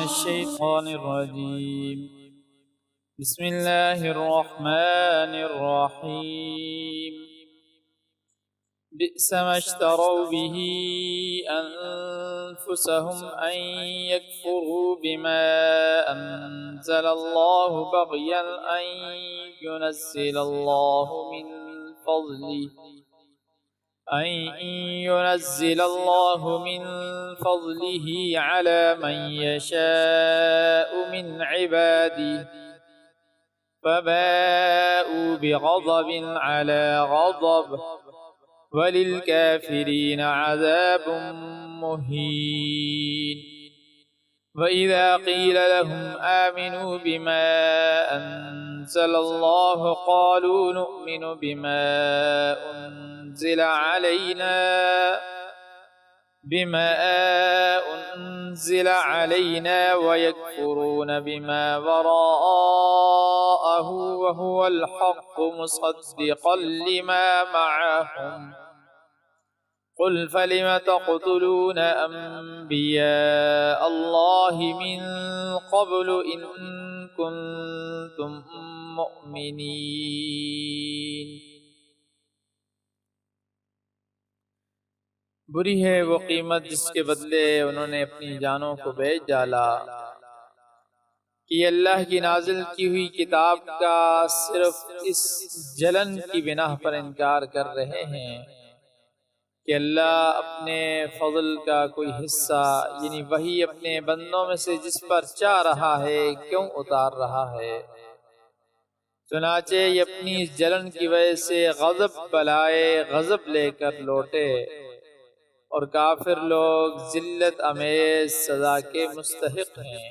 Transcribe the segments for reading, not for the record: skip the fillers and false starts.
الشيطان الرجيم. بسم الله الرحمن الرحيم. بئس ما اشتروا به أنفسهم أن يكفروا بما أنزل الله بغيا أن ينزل الله من فضله على من يشاء من عباده فباءوا بغضب على غضب وللكافرين عذاب مهين. وإذا قيل لهم آمنوا بما أنزل الله قالوا نؤمن بما أنزل علينا ويكفرون بما وراءه وهو الحق مصدقا لما معهم قل فلم تقتلون أنبياء الله من قبل إن كنتم مؤمنين. بری ہے وہ قیمت جس کے بدلے انہوں نے اپنی جانوں کو بیچ ڈالا کہ یہ اللہ کی نازل کی ہوئی کتاب کا صرف اس جلن کی بنا پر انکار کر رہے ہیں کہ اللہ اپنے فضل کا کوئی حصہ یعنی وہی اپنے بندوں میں سے جس پر چاہ رہا ہے کیوں اتار رہا ہے. چنانچہ یہ اپنی اس جلن کی وجہ سے غضب بلائے غضب لے کر لوٹے اور کافر لوگ ذلت امیز سزا کے مستحق ہیں.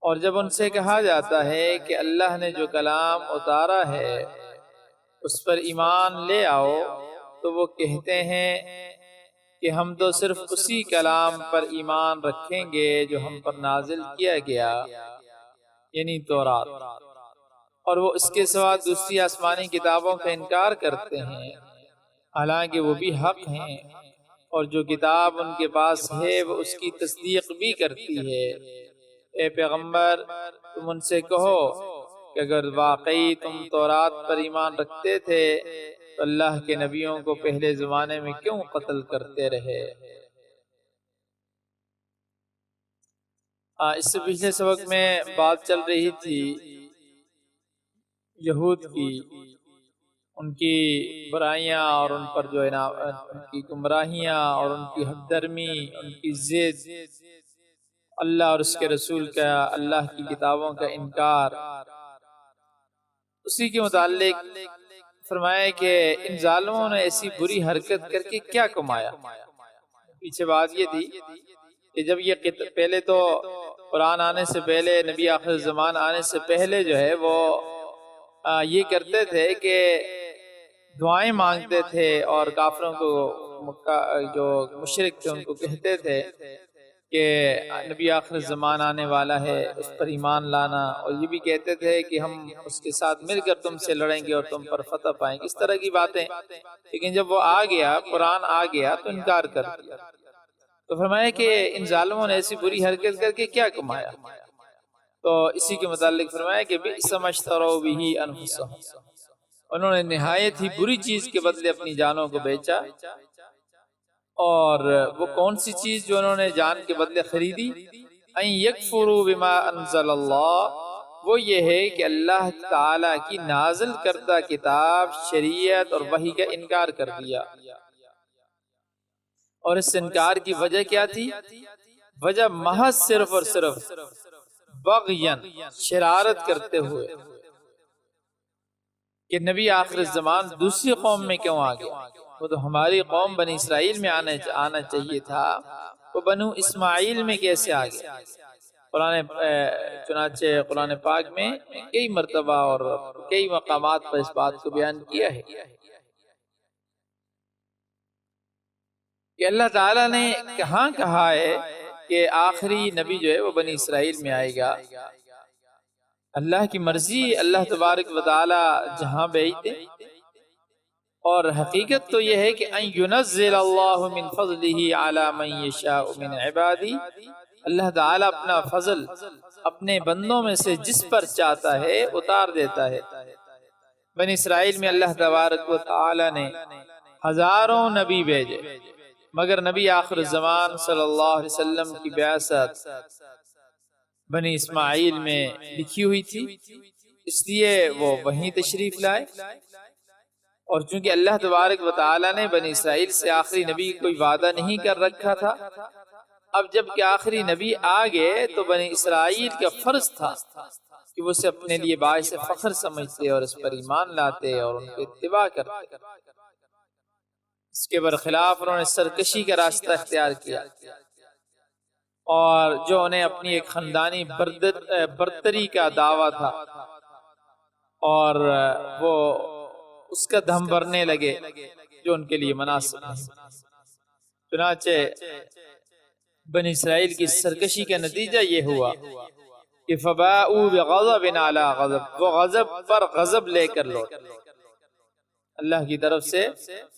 اور جب ان سے کہا جاتا ہے کہ اللہ نے جو کلام اتارا ہے اس پر ایمان لے آؤ تو وہ کہتے ہیں کہ ہم تو صرف اسی کلام پر ایمان رکھیں گے جو ہم پر نازل کیا گیا یعنی تورات، اور وہ اس کے سوا دوسری آسمانی کتابوں کا انکار کرتے ہیں حالانکہ وہ بھی حق ہیں، اور جو کتاب ان کے پاس ہے وہ اس کی تصدیق بھی کرتی ہے. اے پیغمبر تم ان سے کہو کہ اگر واقعی تم تورات پر ایمان رکھتے تھے تو اللہ کے نبیوں کو پہلے زمانے میں کیوں قتل کرتے رہے. اس سے پچھلے سبق میں بات چل رہی تھی یہود کی، ان کی برائیاں اور ان پر جو ان کی گمراہیاں اور ان کی حق درمی، ان کی ضد، اللہ اور اس کے رسول کا، اللہ کی کتابوں کا انکار. اسی کے متعلق فرمایا کہ ان ظالموں نے ایسی بری حرکت کر کے کیا کمایا. پیچھے بات یہ تھی کہ جب یہ پہلے تو قرآن آنے سے پہلے، نبی آخر زمان آنے سے پہلے جو ہے وہ یہ کرتے تھے کہ دعائیں مانگتے تھے اور کافروں کو جو مشرک تھے ان کو کہتے تھے کہ نبی آخر زمان آنے والا ہے، اس پر ایمان لانا، اور یہ بھی کہتے تھے کہ ہم اس کے ساتھ مل کر تم سے لڑیں گے اور تم پر فتح پائیں گے، اس طرح کی باتیں. لیکن جب وہ آ گیا، قرآن آ گیا تو انکار کر دیا. تو فرمایا کہ ان ظالموں نے ایسی بری حرکت کر کے کیا کمایا. تو اسی کے متعلق فرمایا کہ بئس ما اشتروا بہ انفسہم، انہوں نے نہایت ہی بری چیز کے بدلے اپنی جانوں کو بیچا. اور وہ کون سی چیز جو انہوں نے جان کے بدلے خریدی؟ ان یکفروا بما انزل اللہ، وہ یہ ہے کہ اللہ تعالی کی نازل کردہ کتاب، شریعت اور وحی کا انکار کر دیا. اور اس انکار کی وجہ کیا تھی؟ وجہ محض صرف اور صرف بغین، شرارت کرتے ہوئے کہ نبی آخر الزمان دوسری قوم میں کیوں آ گیا. وہ تو ہماری قوم بنی اسرائیل میں آنا چاہیے تھا، وہ بنو اسماعیل میں کیسے آ گیا. چنانچہ قرآن پاک میں کئی مرتبہ اور کئی مقامات پر اس بات کو بیان کیا ہے کہ اللہ تعالیٰ نے کہاں کہا ہے کہ آخری نبی جو ہے وہ بنی اسرائیل میں آئے گا. اللہ کی مرضی، اللہ تبارک و تعالی جہاں بھیجتے، اور حقیقت تو یہ ہے کہ ان ينزل اللہ من فضلہ علی من یشاء من عبادی، اللہ تعالیٰ اپنا فضل اپنے بندوں میں سے جس پر چاہتا ہے اتار دیتا ہے. بنی اسرائیل میں اللہ تبارک و تعالی نے ہزاروں نبی بھیجے، مگر نبی آخر الزمان صلی اللہ علیہ وسلم کی بعثت بنی اسماعیل میں لکھی ہوئی تھی، اس لیے وہ وہیں تشریف لائے. اور چونکہ اللہ تبارک و تعالی نے بنی اسرائیل سے آخری نبی کوئی وعدہ نہیں کر رکھا تھا، اب جب کہ آخری نبی آ گئے تو بنی اسرائیل کا فرض تھا کہ وہ اسے اپنے لیے باعث فخر سمجھتے اور اس پر ایمان لاتے اور ان کی اتباع کرتے. اس کے برخلاف انہوں نے سرکشی کا راستہ اختیار کیا، اور جو انہیں اپنی ایک خاندانی برتری کا دعویٰ تھا اور وہ اس کا دم بھرنے لگے جو ان کے لیے مناسب نہیں. چنانچہ بنی اسرائیل کی سرکشی کا نتیجہ یہ ہوا کہ فباؤوا بغضب علی غضب، وہ غضب پر غضب لے کر لوٹ، اللہ کی طرف سے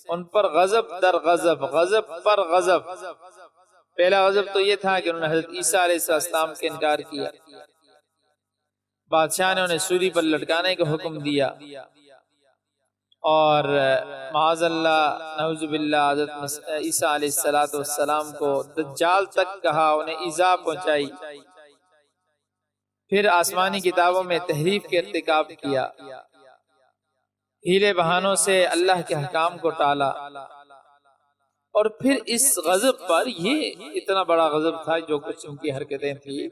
ان پر غضب در غضب، غضب پر غضب. پہلا غضب تو یہ تھا کہ انہوں نے حضرت عیسیٰ علیہ السلام کا انکار کیا، بادشاہ نے انہیں سولی پر لٹکانے کا حکم دیا، اور معاذ اللہ نعوذ باللہ حضرت عیسیٰ علیہ السلام کو دجال تک کہا، انہیں ایذا پہنچائی. پھر آسمانی کتابوں میں تحریف کے ارتکاب کیا، ہیلے بہانوں سے اللہ کے حکام کو ٹالا. اور پھر اس غضب پر، یہ اتنا بڑا غضب تھا جو کچھ ان کی حرکتیں تھیں،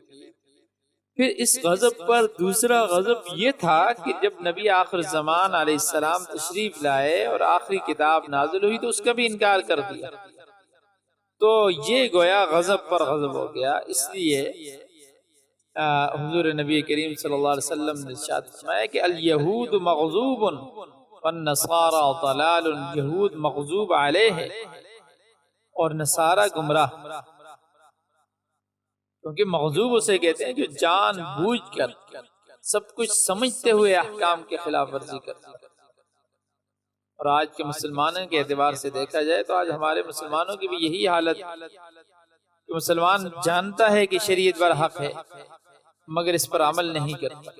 پھر اس غضب پر دوسرا غضب یہ تھا کہ جب نبی آخر زمان علیہ السلام تشریف لائے اور آخری کتاب نازل ہوئی تو اس کا بھی انکار کر دیا. تو یہ گویا غضب پر غضب ہو گیا. اس لیے حضور نبی کریم صلی اللہ علیہ وسلم نے ارشاد فرمایا کہ الیہود مغضوب والنصارى ضلال، یہود مغضوب علیہ اور نصارہ گمراہ. کیونکہ مغضوب اسے کہتے ہیں جو جان بوجھ کر سب کچھ سمجھتے ہوئے احکام کے خلاف ورزی کرتا ہے. اور آج کے مسلمانوں کے اعتبار سے دیکھا جائے تو آج ہمارے مسلمانوں کی بھی یہی حالت کہ مسلمان جانتا ہے کہ شریعت پر حق ہے مگر اس پر عمل نہیں کرتا.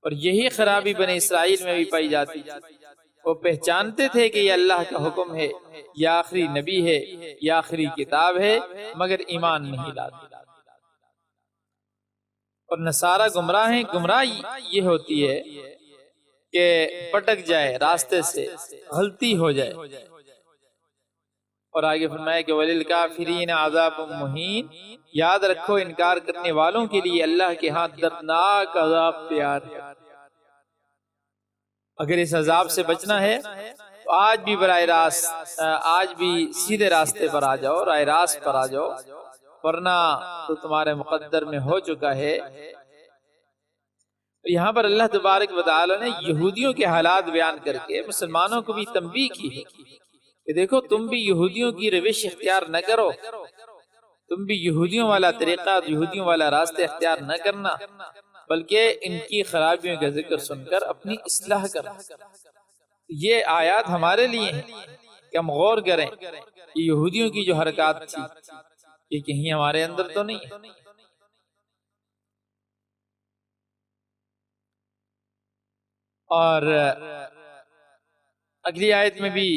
اور یہی خرابی بنی اسرائیل میں بھی پائی جاتی. وہ پہچانتے تھے کہ یہ اللہ کا حکم ہے، یہ آخری نبی ہے، یہ آخری کتاب ہے، مگر ایمان نہیں لاتے. اور نصارہ گمراہ ہیں. گمراہی یہ ہوتی ہے کہ پٹک جائے راستے سے، غلطی ہو جائے. اور آگے فرمایا کہ وَلِلْكَافِرِينَ عَذَابٌ مُّهِينٌ، یاد رکھو انکار کرنے والوں کے لیے اللہ کے ہاں دردناک عذاب تیار ہے. اگر اس عذاب سے بچنا ہے تو آج بھی براہ راست، آج بھی سیدھے راستے پر آ جاؤ، راہ راست پر آ جاؤ، ورنہ تو تمہارے مقدر میں ہو چکا ہے. یہاں پر اللہ تبارک و تعالی نے یہودیوں کے حالات بیان کر کے مسلمانوں کو بھی تنبیہ کی ہے کہ دیکھو تم بھی یہودیوں کی روش اختیار نہ کرو، تم بھی یہودیوں والا طریقہ، یہودیوں والا راستہ اختیار نہ کرنا، بلکہ ان کی خرابیوں کا ذکر سن کر اپنی اصلاح کرنا. یہ آیات ہمارے لیے ہیں کہ ہم غور کریں کہ یہودیوں کی جو حرکات تھی یہ کہیں ہمارے اندر تو نہیں ہے. اور اگلی آیت میں بھی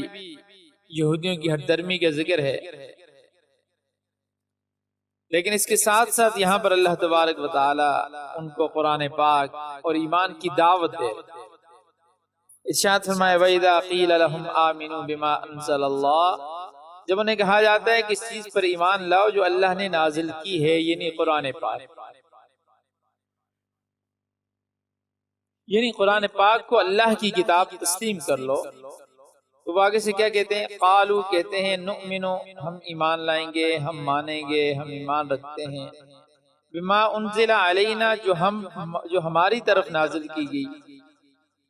یہودیوں کی ہٹ درمی کا ذکر ہے، لیکن اس کے ساتھ ساتھ یہاں پر اللہ تبارک و تعالی ان کو قرآن پاک اور ایمان کی دعوت دے. ارشاد فرمائے وَإِذَا قِيلَ لَهُمْ آمِنُوا بِمَا أَنزَلَ اللَّهُ، جب انہیں کہا جاتا ہے کہ اس چیز پر ایمان لاؤ جو اللہ نے نازل کی ہے، یعنی قرآن پاک، یعنی قرآن پاک کو اللہ کی کتاب تسلیم کر لو، تو آگے سے کیا کہتے ہیں؟ قالو کہتے ہیں نؤمنو، ہم ایمان لائیں گے، ہم مانیں گے، ہم ایمان رکھتے ہیں، بما انزل علینا، جو ہماری طرف نازل کی گئی،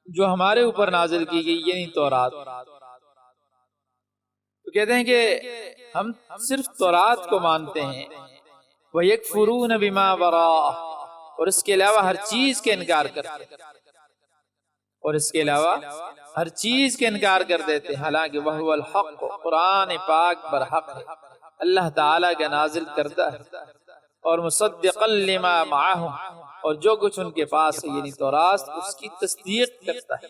جو ہمارے اوپر نازل کی گئی، یعنی تورات۔ تو کہتے ہیں کہ ہم صرف تورات کو مانتے ہیں، وَيَكْفُرُونَ بِمَا وَرَاءَهُ، اور اس کے علاوہ ہر چیز کے انکار کرتے ہیں، اور اس کے علاوہ ہر چیز کے انکار کر دیتے ہیں، حالانکہ وَهُوَ الْحَقُّ، قرآن پاک برحق ہے، اللہ تعالیٰ کا نازل کردہ ہے، اور مصدقا لما معہم، اور جو کچھ ان کے پاس ہے یعنی تورات، اس کی تصدیق کرتا ہے۔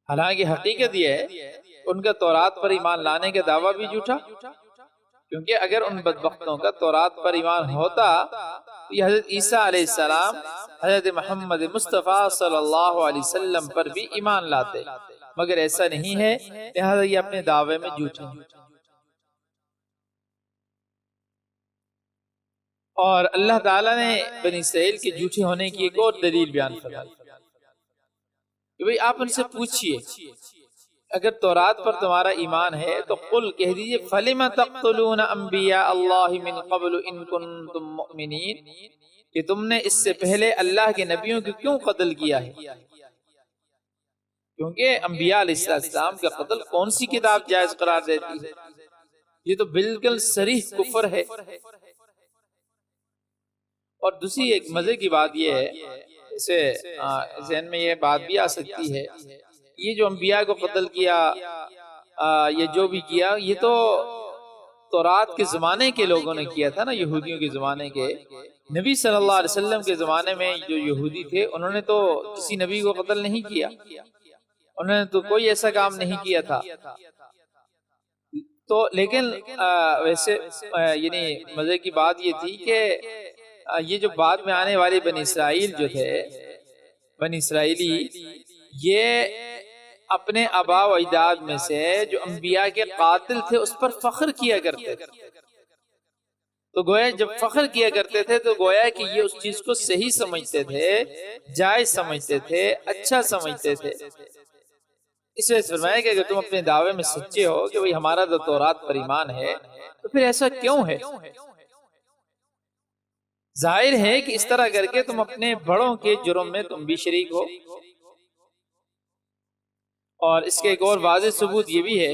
حالانکہ حقیقت یہ ہے ان کا تورات پر ایمان لانے کا دعویٰ بھی جھوٹا، کیونکہ اگر ان بدبختوں کا تورات پر ایمان ہوتا تو یہ حضرت عیسیٰ علیہ السلام، حضرت محمد مصطفیٰ صلی اللہ علیہ وسلم پر بھی ایمان لاتے، مگر ایسا نہیں ہے، لہذا یہ اپنے دعوے میں جھوٹے ہیں۔ اور اللہ تعالیٰ نے بنی اسرائیل کے جھوٹے ہونے کی ایک اور دلیل بیان فرمائی کہ بھئی آپ ان سے پوچھئے اگر تورات پر تمہارا ایمان ہے تو قل کہہ دیجئے فَلِمَ تَقْتُلُونَ أَنْبِيَاءَ اللَّهِ مِنْ قَبْلُ إِن كُنْتُم مُؤْمِنِينَ، کہ تم نے اس سے پہلے اللہ کے نبیوں کو کیوں قتل کیا ہے؟ کیونکہ انبیاء علیہ السلام کا قتل کون سی کتاب جائز قرار دیتی ہے؟ یہ تو بالکل صریح کفر ہے۔ اور دوسری ایک مزے کی بات یہ ہے، اسے ذہن میں یہ بات بھی آ سکتی ہے، یہ جو انبیاء کو قتل کیا، یہ جو بھی کیا، یہ تو تورات کے زمانے کے لوگوں نے کیا تھا نا، یہودیوں کے زمانے کے۔ نبی صلی اللہ علیہ وسلم کے زمانے میں جو یہودی تھے انہوں نے تو کسی نبی کو قتل نہیں کیا، انہوں نے تو کوئی ایسا کام نہیں کیا تھا۔ تو لیکن ویسے یعنی مزے کی بات یہ تھی کہ یہ جو بعد میں آنے والے بنی اسرائیل جو تھے، بنی اسرائیلی، یہ اپنے آبا و اجداد میں سے جو انبیاء کے قاتل تھے اس پر فخر کیا کرتے تھے۔ تو گویا جب فخر کیا کرتے تھے تو گویا کہ یہ اس چیز کو صحیح سمجھتے تھے، جائز سمجھتے تھے، اچھا سمجھتے تھے۔ اس وجہ سے فرمایا کہ اگر تم اپنے دعوے میں سچے ہو کہ بھئی ہمارا تو تورات پر ایمان ہے، تو پھر ایسا کیوں ہے؟ ظاہر ہے کہ اس طرح کر کے تم اپنے بڑوں کے جرم میں تم بھی شریک ہو۔ اور اس کے ایک اور واضح ثبوت یہ بھی ہے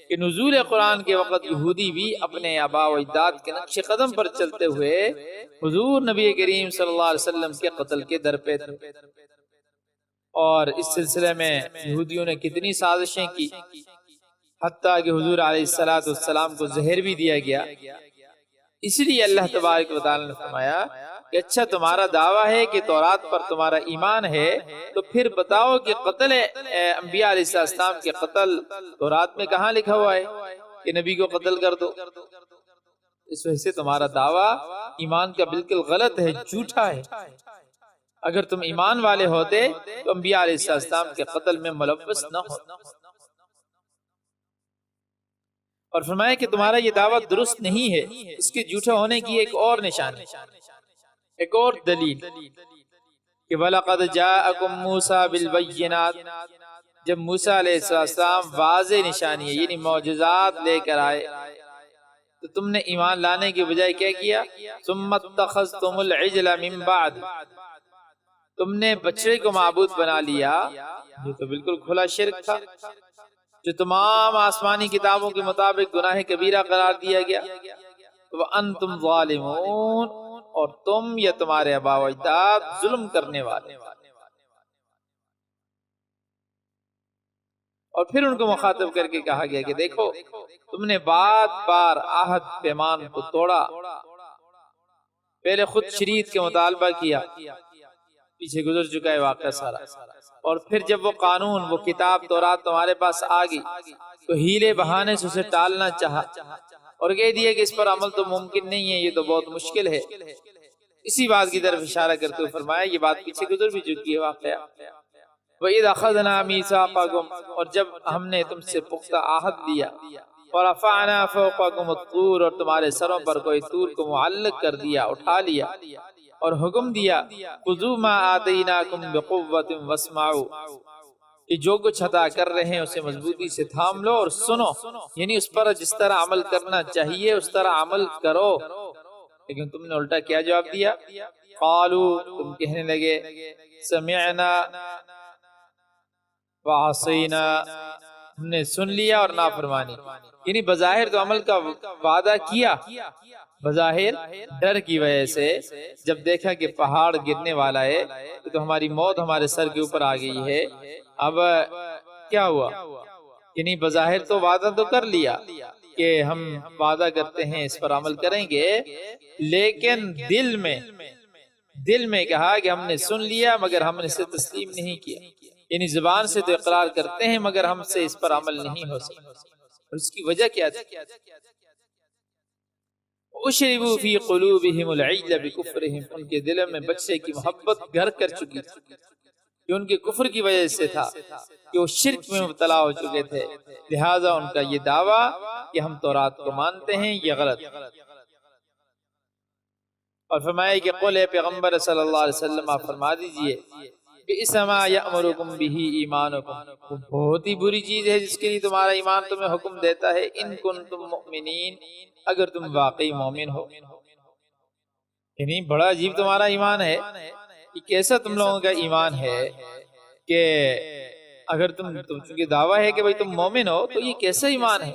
کہ نزول قرآن کے وقت یہودی بھی اپنے آبا و اجداد کے نقش قدم پر چلتے ہوئے حضور نبی کریم صلی اللہ علیہ وسلم کے قتل کے در پہ تھے۔ اور اس سلسلے میں یہودیوں نے کتنی سازشیں کی، حتیٰ کہ حضور علیہ السلام کو زہر بھی دیا گیا۔ اس لیے اللہ تبارک و تعالی نے فرمایا کہ اچھا تمہارا دعویٰ ہے کہ تورات پر تمہارا ایمان ہے، تو پھر بتاؤ کہ قتل انبیاء علیہ السلام کے قتل تورات میں کہاں لکھا ہوا ہے کہ نبی کو قتل کر دو؟ اس وجہ سے تمہارا دعویٰ ایمان کا بالکل غلط ہے، جھوٹا ہے۔ اگر تم ایمان والے ہوتے تو انبیاء علیہ السلام کے قتل میں ملوث نہ ہوتے۔ اور فرمایا کہ تمہارا یہ دعویٰ درست نہیں ہے۔ اس کے جھوٹا ہونے کی ایک اور نشانی، ایک اور دلیل کہ وَلَقَدْ جَاءَكُمْ مُوسَى بِالْبَيِّنَاتِ، جب موسیٰ علیہ السلام واضح نشانی یعنی معجزات لے کر آئے تو تم نے ایمان لانے کے بجائے کیا کیا؟ ثُمَّ اتَّخَذْتُمُ الْعِجْلَ مِن بَعْدِ، تم نے بچڑے کو معبود بنا لیا، یہ تو بالکل کھلا شرک تھا جو تمام آسمانی کتابوں کے مطابق گناہ کبیرہ قرار دیا گیا۔ وَأَنْتُمْ ظَالِمُونَ، اور تم یا تمہارے آبا و اجداد ظلم کرنے والے۔ اور پھر ان کو مخاطب کر کے کہا گیا کہ دیکھو تم نے بار بار عہد پیمان کو توڑا، پہلے خود شریعت کے مطالبہ کیا، پیچھے گزر چکا ہے واقعہ سارا، اور پھر جب وہ قانون، وہ کتاب تورات تمہارے پاس آ گئی تو ہیلے بہانے سے اسے ٹالنا چاہا اور کہہ دیا کہ اس پر عمل تو ممکن نہیں ہے، یہ تو بہت مشکل ہے۔ اسی بات کی طرف اشارہ کرتے ہوئے فرمایا، یہ بات پیچھے گزر بھی چکی ہے واقعہ۔ وَإِذْ أَخَذْنَا مِيثَاقَكُمْ، اور جب ہم نے تم سے پختہ عہد لیا، وَرَفَعْنَا فَوْقَكُمُ الطُّورَ، اور تمہارے سروں پر کوئی طور کو معلق کر دیا، اٹھا لیا، اور حکم دیا خُذُوا مَا آتَيْنَاكُمْ بِقُوَّةٍ وَاسْمَعُوا، کہ جو کچھ عطا کر رہے ہیں اسے مضبوطی سے تھام لو اور سنو، یعنی اس پر جس طرح عمل کرنا چاہیے اس طرح عمل کرو۔ لیکن تم نے الٹا کیا جواب دیا؟ قالو، تم کہنے لگے سمعنا وعصینا، ہم نے سن لیا اور نافرمانی. یعنی بظاہر تو عمل کا وعدہ کیا، بظاہر ڈر کی وجہ سے جب دیکھا کہ پہاڑ گرنے والا ہے تو ہماری موت ہمارے سر کے اوپر آ گئی ہے، اب کیا ہوا؟ یعنی بظاہر تو وعدہ تو کر لیا کہ ہم وعدہ کرتے ہیں اس پر عمل کریں گے، لیکن دل میں کہا کہ ہم نے سن لیا مگر ہم نے اسے تسلیم نہیں کیا. یعنی زبان سے تو اقرار کرتے ہیں مگر ہم سے اس پر عمل نہیں ہو سکتا. اس کی وجہ کیا تھی؟ اشربوا فی قلوبہم العجل بکفرہم، ان کے دلوں میں بچے کی محبت گھر کر چکی تھی، یہ ان کے کفر کی وجہ سے تھا کہ وہ شرک میں مبتلا ہو چکے تھے، لہٰذا ان کا یہ دعویٰ کہ ہم تورات کو مانتے ہیں یہ غلط. اور فرمایا کہ قل اے پیغمبر صلی اللہ علیہ وسلم آپ فرما دیجئے بئس ما یأمرکم بہ ایمانکم، وہ بہت ہی بری چیز ہے جس کے لیے تمہارا ایمان تمہیں حکم دیتا ہے، ان کنتم مؤمنین، اگر تم واقعی مومن ہو. یعنی بڑا عجیب تمہارا ایمان ہے، یہ کیسا تم لوگوں کا ایمان ہے کہ اگر تم چونکہ دعویٰ ہے کہ بھئی تم مومن ہو تو یہ کیسا ایمان ہے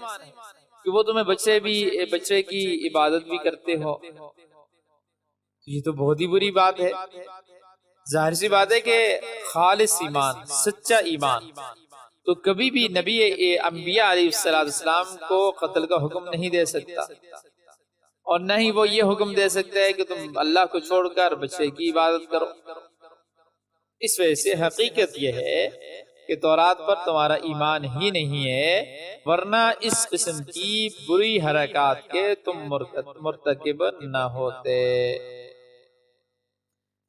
کہ وہ تمہیں بچے کی عبادت بھی کرتے ہو. یہ تو بہت ہی بری بات ہے. ظاہر سی بات ہے کہ خالص ایمان، سچا ایمان تو کبھی بھی نبی انبیاء علیہ السلام کو قتل کا حکم نہیں دے سکتا، اور نہ ہی وہ یہ حکم دے سکتا ہے کہ تم اللہ کو چھوڑ کر بچے کی عبادت کرو. اس وجہ سے حقیقت یہ ہے کہ تورات پر تمہارا ایمان ہی نہیں ہے، ورنہ اس قسم کی بری حرکات کے تم مرتکب نہ ہوتے.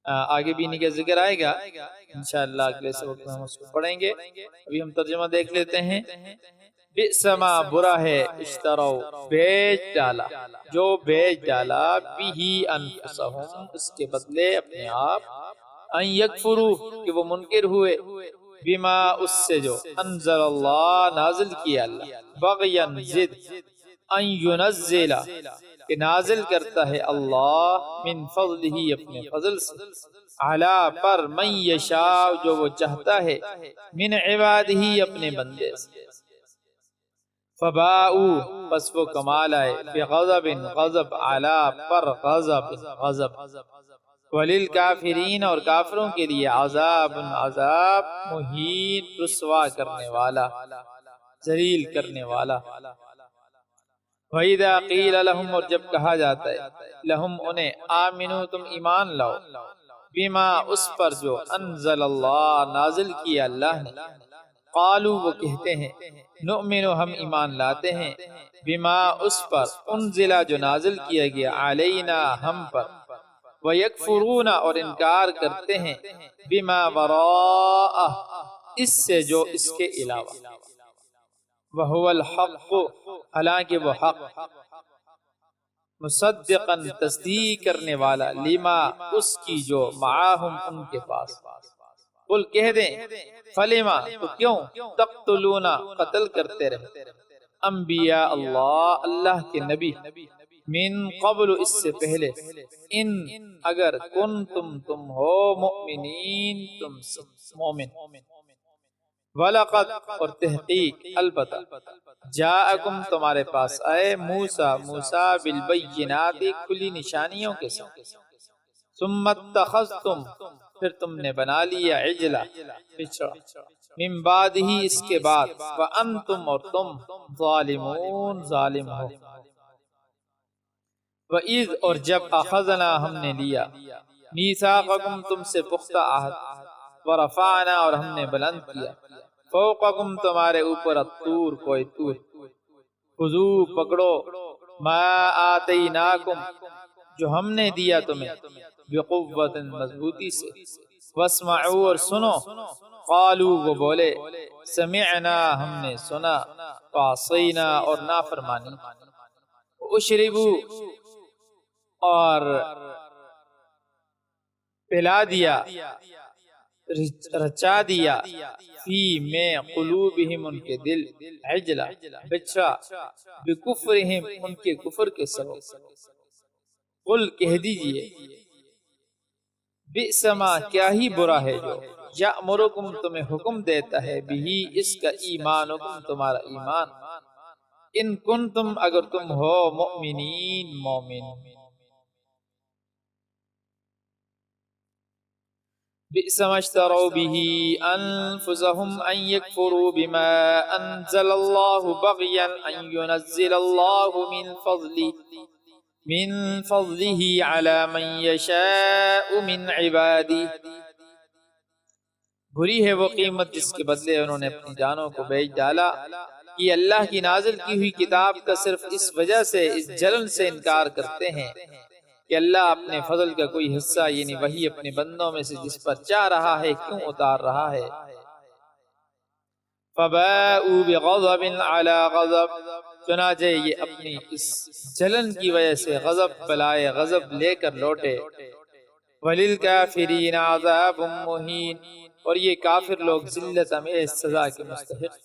آگے بھی انہی کا ذکر آئے گا انشاءاللہ، اگلے سبق میں ہم اس کو پڑھیں گے. ابھی ہم ترجمہ دیکھ لیتے ہیں. بئس ما، برا ہے، اشترو، بیچ ڈالا، جو بیچ ڈالا، بھی انفسہم، اس کے بدلے اپنے آپ، ان یکفرو، کہ وہ منکر ہوئے، بما، اس سے جو انزل اللہ، نازل کیا اللہ، بغین، ضد، ان ینزل، کہ نازل کرتا ہے اللہ، من فضلہ، اپنے فضل سے، علا، پر، من یشاء، جو وہ چاہتا ہے، من عبادہ، اپنے بندے سے. فباؤ، پس وہ کمال آئے، بغضب، غضب، علا، پر، غضب. وللکافرین، اور کافروں کے لیے، عذاب، عذاب، مہین، رسوا کرنے والا، ذلیل کرنے والا. وَإِذَا قِيلَ لَهُمْ، اور جب کہا جاتا ہے، لہم، انہیں، آمنو، تم ایمان لاؤ، بما، اس پر جو انزل اللہ، نازل کیا اللہ نے، قالو، وہ کہتے ہیں، نؤمن، ہم ایمان لاتے ہیں، بما، اس پر، انزل، جو نازل کیا گیا، علینا، ہم پر، وَيَكْفُرُونَ، اور انکار کرتے ہیں، بما وراءہ، اس سے جو اس کے علاوہ، وَهُوَ الْحَقُّ، حالانکہ وہ حق، مصدقاً، تصدیق کرنے والا، لما، اس کی جو، معاہم، ان کے پاس. قل، کہہ دیں، فلما، تو کیوں، تقتلون، قتل کرتے رہے، انبیاء اللہ، اللہ کے نبی، من قبل، اس سے پہلے، ان، اگر، کنتم، تم ہو، مؤمنین، تم مومن. وَلَقَدْ، اور تحقیق، البتہ، جاءکم، تمہارے پاس آئے، موسیٰ بالبینات، کھلی نشانیوں کے ساتھ، ثم اتخذتم، پھر تم نے بنا لیا، عجلا، بچڑا، من بعد ہی، اس کے بعد، وَأَنْتُمْ، اور تم، ظالمون، ظالم ہو. وَإِذْ، اور جب، اخذنا، ہم نے لیا، میثاقکم، تم سے پختہ عہد، ورفعنا، اور ہم نے بلند کیا، فوقکم، تمہارے اوپر، الطور، کوئی طور، خذو، پکڑو، ما آتیناکم، جو ہم نے دیا تمہیں، بقوت، مضبوطی سے، واسمعوا، اور سنو، قالو، وہ بولے، سمعنا، ہم نے سنا، وعصینا، اور نافرمانی، اشربو، اور پلا دیا، رچا دیا، فی، میں، قلوبہم، ان کے دل، عجلا، بچھا، بکفرہم، ان کے کفر کے سبب. قل کہہ دیجئے بئس ما کیا ہی برا ہے جو یأمرکم تمہیں حکم دیتا ہے بھی اس کا ایمانکم تمہارا ایمان ان کنتم اگر تم ہو مؤمنین مومن بئس ما اشتروا به انفسهم ان يكفروا بما انزل الله بغيا ان ينزل الله من فضله على من يشاء من عباده بری ہے وہ قیمت جس کے بدلے انہوں نے اپنی جانوں کو بیچ ڈالا یہ اللہ کی نازل کی ہوئی کتاب کا صرف اس وجہ سے اس جلن سے انکار کرتے ہیں کہ اللہ اپنے فضل کا کوئی حصہ یعنی وہی اپنے بندوں میں سے جس پر چاہ رہا ہے کیوں اتار رہا ہے فَبَاءُوا بِغَضَبٍ عَلَى غَضَبٍ چنانچہ یہ اپنی اس جلن کی وجہ سے غضب بلائے غضب لے کر لوٹے وَلِلْكَافِرِينَ عَذَابٌ مُّهِينٌ اور یہ کافر لوگ ذلت امیز سزا کے مستحق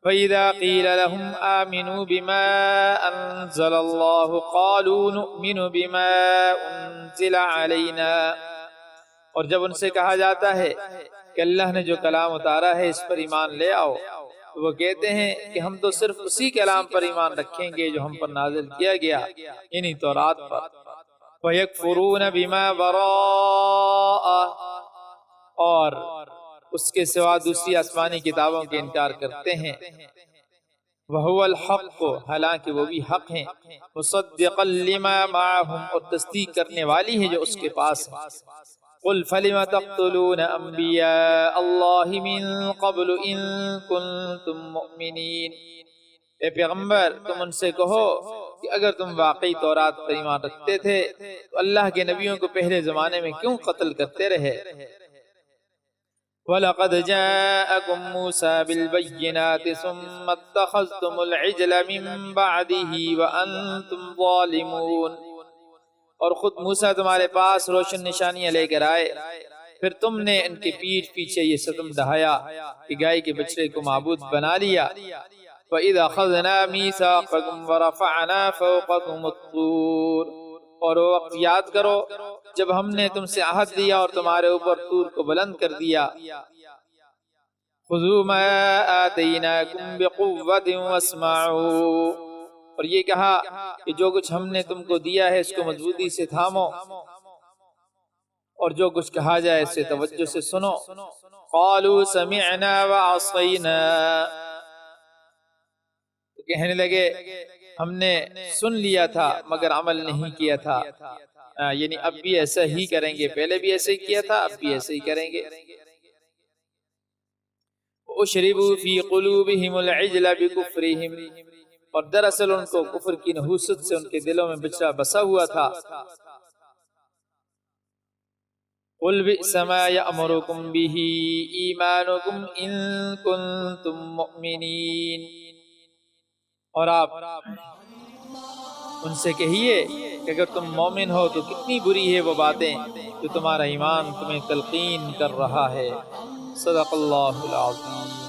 فَإِذَا قِيلَ لَهُمْ آمِنُوا بِمَا أَنزَلَ اللَّهُ قَالُوا نُؤْمِنُ بِمَا أُنزِلَ عَلَيْنَا اور جب ان سے کہا جاتا ہے کہ اللہ نے جو کلام اتارا ہے اس پر ایمان لے آؤ تو وہ کہتے ہیں کہ ہم تو صرف اسی کلام پر ایمان رکھیں گے جو ہم پر نازل کیا گیا یعنی تورات پر وَيَكْفُرُونَ بِمَا بَرَاءَ اور اس کے سوا دوسری آسمانی کتابوں کے انکار کرتے ہیں وَهُوَ الْحَقُّ حالانکہ وہ بھی حق ہیں مُصَدِّقًا لِمَا مَعَهُمْ اور تصدیق کرنے والی ہے جو اس کے پاس ہے قُلْ فَلِمَ تَقْتُلُونَ أَنْبِيَاءَ اللَّهِ مِن قَبْلُ إِن كُنتُم مُؤْمِنِينَ اے پیغمبر تم ان سے کہو کہ اگر تم واقعی تورات پر ایمان رکھتے تھے تو اللہ کے نبیوں کو پہلے زمانے میں کیوں قتل کرتے رہے وَلَقَدْ جَاءَكُم مُوسَى بِالْبَيِّنَاتِ ثُمَّ اتَّخَذْتُمُ الْعِجْلَ مِن بَعْدِهِ وَأَنْتُمْ ظَالِمُونَ اور خود موسیٰ تمہارے پاس روشن نشانیاں لے کر آئے پھر تم نے ان کے پیٹھ پیچھے یہ ستم ڈھایا کہ گائے کے بچڑے کو معبود بنا لیا وَإِذَا أَخَذْنَا مِيثَاقَكُمْ وَرَفَعْنَا فَوْقَكُمُ الطُّورَ اور وہ وقت یاد کرو جب ہم نے تم سے عہد لیا اور تمہارے اوپر طور کو بلند کر دیا خُذُوا مَا آتَيْنَاكُمْ بِقُوَّةٍ وَاسْمَعُوا اور یہ کہا کہ جو کچھ ہم نے تم کو دیا ہے اس کو مضبوطی سے تھامو اور جو کچھ کہا جائے اسے توجہ سے سنو قَالُوا سَمِعْنَا وَعَصَيْنَا کہنے لگے ہم نے سن لیا تھا مگر عمل نہیں کیا تھا یعنی اب بھی ایسا ہی کریں گے پہلے بھی ایسے ہی کیا تھا اب بھی ایسے ہی کریں گے وَأُشْرِبُوا فِي قُلُوبِهِمُ الْعِجْلَ بِكُفْرِهِمْ اور دراصل ان کو کفر کی نحوست سے ان کے دلوں میں بچڑا بسا ہوا تھا قُلْ بِئْسَ مَا يَأْمُرُكُمْ بِهِ إِيمَانُكُمْ إِن كُنتُم مُؤْمِنِينَ اور آپ ان سے کہیے کہ اگر تم مومن ہو تو کتنی بری ہے وہ باتیں جو تمہارا ایمان تمہیں تلقین کر رہا ہے صدق اللہ العظیم